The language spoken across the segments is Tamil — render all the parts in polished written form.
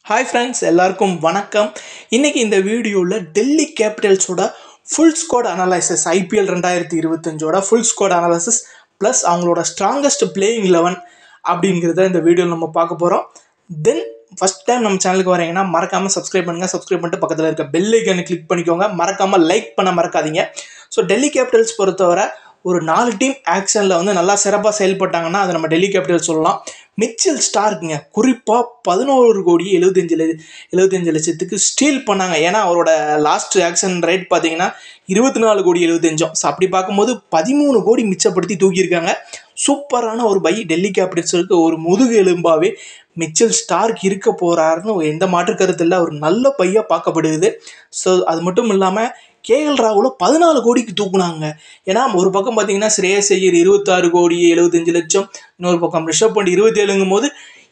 ஹாய் ஃப்ரெண்ட்ஸ், எல்லாருக்கும் வணக்கம். இன்றைக்கி இந்த வீடியோவில் டெல்லி கேபிட்டல்ஸோட ஃபுல் ஸ்குவாட் அனலைசிஸ், ஐபிஎல் 2025ஓட ஃபுல் ஸ்குவாட் அனலைசிஸ் ப்ளஸ் அவங்களோட ஸ்ட்ராங்கஸ்ட் பிளேயிங் 11 அப்படிங்கிறத இந்த வீடியோவில் நம்ம பார்க்க போகிறோம். தென் ஃபஸ்ட் டைம் நம்ம சேனலுக்கு வரீங்கன்னா மறக்காமல் சப்ஸ்கிரைப் பண்ணுங்கள். சப்ஸ்கிரைப் பண்ணிட்டு பக்கத்தில் இருக்க பெல் ஐக்கானை கிளிக் பண்ணிக்கோங்க. மறக்காமல் லைக் பண்ண மறக்காதீங்க. ஸோ டெல்லி கேபிட்டல்ஸ் பொறுத்தவரை ஒரு 4 டீம் ஆக்ஷனில் வந்து நல்லா சிறப்பாக செயல்பட்டாங்கன்னா அதை நம்ம டெல்லி கேபிட்டல்ஸ் சொல்லலாம். மிச்சல் ஸ்டார்க்குங்க குறிப்பாக 11,75,00,000 ஸ்டீல் பண்ணாங்க. ஏன்னா அவரோட லாஸ்ட் ஆக்ஷன் ரேட் பார்த்தீங்கன்னா 24,75,00,000. ஸோ அப்படி பார்க்கும்போது 13 கோடி மிச்சப்படுத்தி தூக்கியிருக்காங்க. சூப்பரான ஒரு பை. டெல்லி கேபிட்டல்ஸுக்கு ஒரு முதுகு எலும்பாகவே மிச்சல் ஸ்டார்க் இருக்க போகிறாருன்னு எந்த மாற்று கருத்து இல்லை. ஒரு நல்ல பையாக பார்க்கப்படுது. ஸோ அது மட்டும் இல்லாமல் கேஎல் ராகுல 14 கோடிக்கு தூக்குனாங்க. ஏன்னா ஒரு பக்கம் பார்த்தீங்கன்னா ஸ்ரேயஸ் ஐயர் 26 கோடி 75,00,000, இன்னொரு பக்கம் ரிஷப் பண்ட் 27ங்கும் போது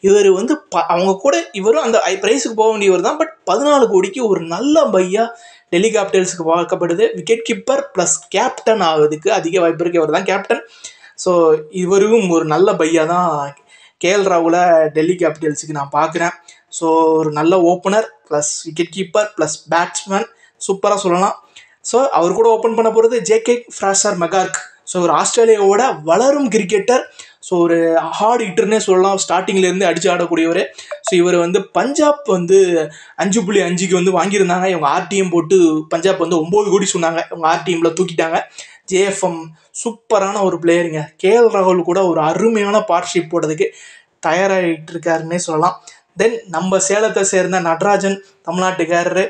இவர் வந்து அவங்க கூட இவரும் அந்த ப்ரைஸுக்கு போக வேண்டியவர் தான். பட் 14 கோடிக்கு ஒரு நல்ல பையாக டெல்லி கேபிட்டல்ஸுக்கு பார்க்கப்படுது. விக்கெட் கீப்பர் ப்ளஸ் கேப்டன் ஆகுதுக்கு அதிக வாய்ப்பு இருக்குது. இவர் தான் கேப்டன். ஸோ இவரும் ஒரு நல்ல பையாக தான் கேஎல் ராகுல டெல்லி கேபிட்டல்ஸுக்கு நான் பார்க்குறேன். ஸோ ஒரு நல்ல opener plus wicket keeper plus batsman சூப்பராக சொல்லலாம். ஸோ அவர் கூட ஓப்பன் பண்ண போகிறது ஜேகே ஃப்ராசர் மெகார்க். ஸோ ஒரு ஆஸ்திரேலியாவோட வளரும் கிரிக்கெட்டர். ஸோ ஒரு ஹார்ட் ஹிட்டர்னே சொல்லலாம். ஸ்டார்டிங்லேருந்து அடித்து ஆடக்கூடியவர். ஸோ இவர் வந்து பஞ்சாப் வந்து 5.5க்கு வந்து வாங்கியிருந்தாங்க. இவங்க ஆர்டிஎம் போட்டு பஞ்சாப் வந்து 9 கோடி சொன்னாங்க. இவங்க ஆர்டிஎம்மில் தூக்கிட்டாங்க. ஜேஎஃப்எம் சூப்பரான ஒரு பிளேயருங்க. கேஎல் ராகுல் கூட ஒரு அருமையான பார்ட்ஷிப் போடுறதுக்கு தயாராகிட்டு இருக்காருன்னே சொல்லலாம். தென் நம்ம சேலத்தை சேர்ந்த நடராஜன் தமிழ்நாட்டுக்காரரு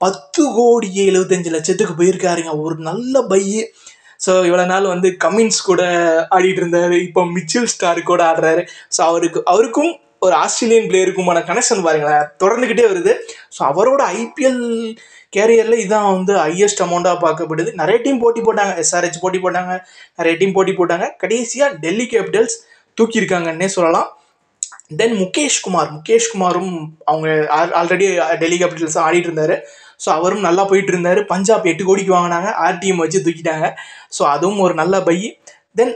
10,75,00,000 போயிருக்காருங்க. ஒரு நல்ல பையு. ஸோ இவ்வளோ நாள் வந்து கமின்ஸ் கூட ஆடிட்டு இருந்தார். இப்போ மிச்சல் ஸ்டார்க் கூட ஆடுறாரு. ஸோ அவருக்கும் ஒரு ஆஸ்திரேலியன் பிளேயருக்குமான கனெக்ஷன் பாருங்களேன் தொடர்ந்துக்கிட்டே வருது. ஸோ அவரோட ஐபிஎல் கேரியரில் இதுதான் வந்து ஹையஸ்ட் அமௌண்ட்டாக பார்க்கப்படுது. நிறைய டீம் போட்டி போட்டாங்க. எஸ்ஆர்ஹெச் போட்டி போட்டாங்க, நிறைய டீம் போட்டி போட்டாங்க. கடைசியாக டெல்லி கேபிட்டல்ஸ் தூக்கியிருக்காங்கன்னே சொல்லலாம். தென் முகேஷ்குமாரும் அவங்க ஆல்ரெடி டெல்லி கேபிட்டல்ஸ் தான் ஆடிட்டு இருந்தார். ஸோ அவரும் நல்லா போயிட்டு இருந்தார். பஞ்சாப் 8 கோடிக்கு வாங்கினாங்க. ஆர்டிஎம் வச்சு தூக்கிட்டாங்க. ஸோ அதுவும் ஒரு நல்ல பை. தென்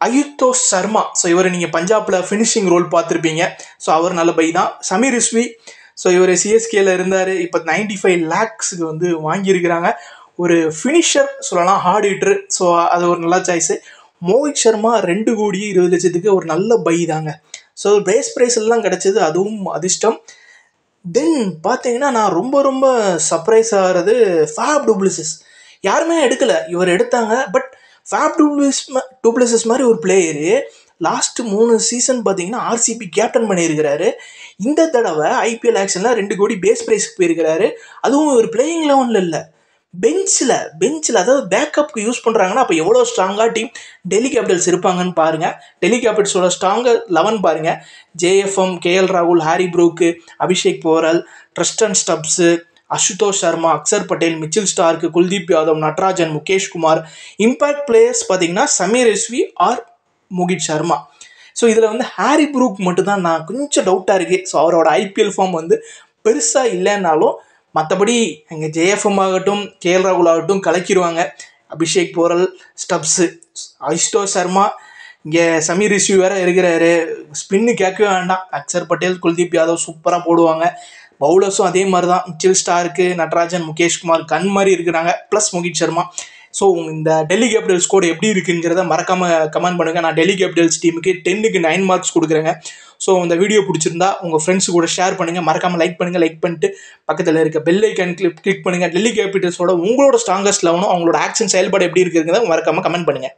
அயுத்தோஷ் சர்மா. ஸோ இவர் நீங்கள் பஞ்சாபில் ஃபினிஷிங் ரோல் பார்த்துருப்பீங்க. ஸோ அவர் நல்ல பை தான். சமீர் ரிஸ்வி. ஸோ இவர் சிஎஸ்கேல இருந்தார். இப்போ 95 lakhsக்கு வந்து வாங்கியிருக்கிறாங்க. ஒரு ஃபினிஷர் சொல்லலாம், ஹார்ட் ஹிட்டர். ஸோ அது ஒரு நல்ல சாய்ஸு. மோஹித் சர்மா 2,20,00,000 ஒரு நல்ல பை தாங்க. ஸோ பேஸ் ப்ரைஸ் எல்லாம் கிடச்சிது, அதுவும் அதிர்ஷ்டம். தென் பார்த்தீங்கன்னா நான் ரொம்ப சர்ப்ரைஸ் ஆகிறது ஃபேப் டுப்ளசிஸ். யாருமே எடுக்கலை, இவர் எடுத்தாங்க. பட் ஃபேப் டுப்ளசிஸ் மாதிரி ஒரு பிளேயரு லாஸ்ட்டு 3 சீசன் பார்த்தீங்கன்னா ஆர்சிபி கேப்டன் பண்ணியிருக்கிறாரு. இந்த தடவை ஐபிஎல் ஆக்ஷனில் 2 கோடி பேஸ் ப்ரைஸுக்கு போயிருக்கிறாரு. அதுவும் ஒரு பிளேயிங் 11ல் இல்லை, பெஞ்சில் அதாவது பேக்கப்புக்கு யூஸ் பண்ணுறாங்கன்னா அப்போ எவ்வளோ ஸ்ட்ராங்காக டீம் டெல்லி கேபிட்டல்ஸ் இருப்பாங்கன்னு பாருங்கள். டெல்லி கேபிட்டல்ஸோட ஸ்ட்ராங்கர் 11 பாருங்கள். ஜேஎஃப்எம், கேஎல் ராகுல், Harry Brook, Abhishek borewell, ட்ரஸ்டன் Stubbs, Ashutosh Sharma, Axar Patel, Mitchell Stark, Kuldeep Yadav, Natarajan, Mukeshkumar. Impact players பார்த்தீங்கன்னா சமீர் ரிஸ்வி ஆர் மோஹித் சர்மா. ஸோ இதில் வந்து ஹாரி ப்ரூக் மட்டும்தான் நான் கொஞ்சம் டவுட்டாக இருக்குது. ஸோ அவரோட ஐபிஎல் ஃபார்ம் வந்து பெருசாக இல்லைன்னாலும் மற்றபடி எங்கள் ஜேஎஃப்எம் ஆகட்டும் கேஎல் ராகுல் ஆகட்டும் கலக்கிடுவாங்க. அபிஷேக் போரல், ஸ்டப்ஸு, அசுதோஷ் சர்மா, இங்கே சமீர் ரிஸ்வி வேறு இருக்கிறாரு. ஸ்பின்னு கேட்கவே வேண்டாம். அக்சர் பட்டேல், குல்தீப் யாதவ் சூப்பராக போடுவாங்க. பவுலர்ஸும் அதே மாதிரி தான். மிச்சல் ஸ்டார்க்கு, நடராஜன், முகேஷ்குமார் கண் மாதிரி இருக்கிறாங்க. ப்ளஸ் மோஹித் சர்மா. ஸோ இந்த டெல்லி கேபிட்டல்ஸ் கோட் எப்படி இருக்குங்கிறத மறக்காமல் கமெண்ட் பண்ணுங்கள். நான் டெல்லி கேபிட்டல்ஸ் டீமுக்கு 10க்கு 9 மார்க்ஸ் கொடுக்குறேங்க. ஸோ இந்த வீடியோ பிடிச்சிருந்தா உங்கள் ஃப்ரெண்ட்ஸு கூட ஷேர் பண்ணுங்கள். மறக்காமல் லைக் பண்ணுங்கள். லைக் பண்ணிட்டு பக்கத்தில் இருக்க பெல் ஐக்கான் கிளிக் பண்ணுங்கள். டெல்லி கேபிட்டல்ஸோட உங்களோட ஸ்ட்ராங்கஸ்ட் 11 அவங்களோட ஆக்ஷன் செயல்பாடு எப்படி இருக்குங்கிறத மறக்காமல் கமெண்ட் பண்ணுங்கள்.